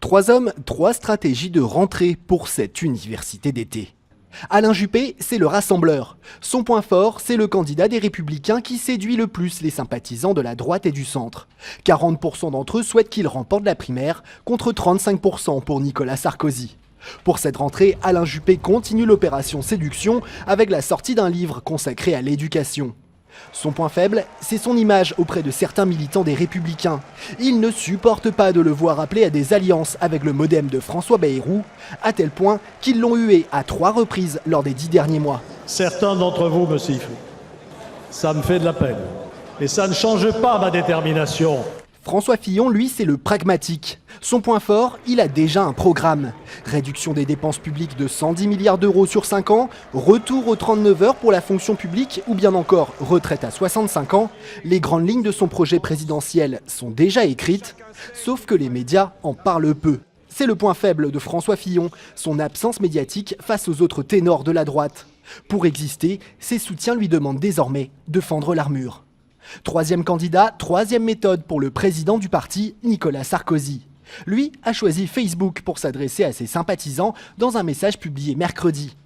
Trois hommes, trois stratégies de rentrée pour cette université d'été. Alain Juppé, c'est le rassembleur. Son point fort, c'est le candidat des Républicains qui séduit le plus les sympathisants de la droite et du centre. 40% d'entre eux souhaitent qu'il remporte la primaire, contre 35% pour Nicolas Sarkozy. Pour cette rentrée, Alain Juppé continue l'opération séduction avec la sortie d'un livre consacré à l'éducation. Son point faible, c'est son image auprès de certains militants des Républicains. Ils ne supportent pas de le voir appeler à des alliances avec le MoDem de François Bayrou, à tel point qu'ils l'ont hué à 3 reprises lors des 10 derniers mois. Certains d'entre vous me sifflent. Ça me fait de la peine. Et ça ne change pas ma détermination. François Fillon, lui, c'est le pragmatique. Son point fort, il a déjà un programme. Réduction des dépenses publiques de 110 milliards d'euros sur 5 ans, retour aux 39 heures pour la fonction publique ou bien encore retraite à 65 ans. Les grandes lignes de son projet présidentiel sont déjà écrites, sauf que les médias en parlent peu. C'est le point faible de François Fillon, son absence médiatique face aux autres ténors de la droite. Pour exister, ses soutiens lui demandent désormais de fendre l'armure. Troisième candidat, troisième méthode pour le président du parti, Nicolas Sarkozy. Lui a choisi Facebook pour s'adresser à ses sympathisants dans un message publié mercredi.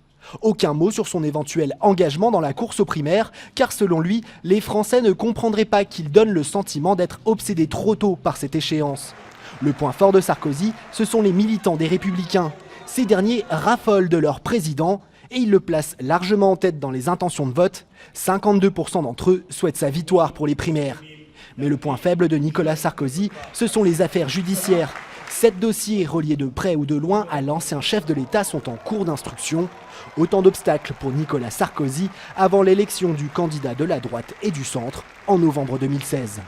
Aucun mot sur son éventuel engagement dans la course aux primaires, car selon lui, les Français ne comprendraient pas qu'il donne le sentiment d'être obsédé trop tôt par cette échéance. Le point fort de Sarkozy, ce sont les militants des Républicains. Ces derniers raffolent de leur président et ils le placent largement en tête dans les intentions de vote. 52% d'entre eux souhaitent sa victoire pour les primaires. Mais le point faible de Nicolas Sarkozy, ce sont les affaires judiciaires. 7 dossiers reliés de près ou de loin à l'ancien chef de l'État sont en cours d'instruction. Autant d'obstacles pour Nicolas Sarkozy avant l'élection du candidat de la droite et du centre en novembre 2016.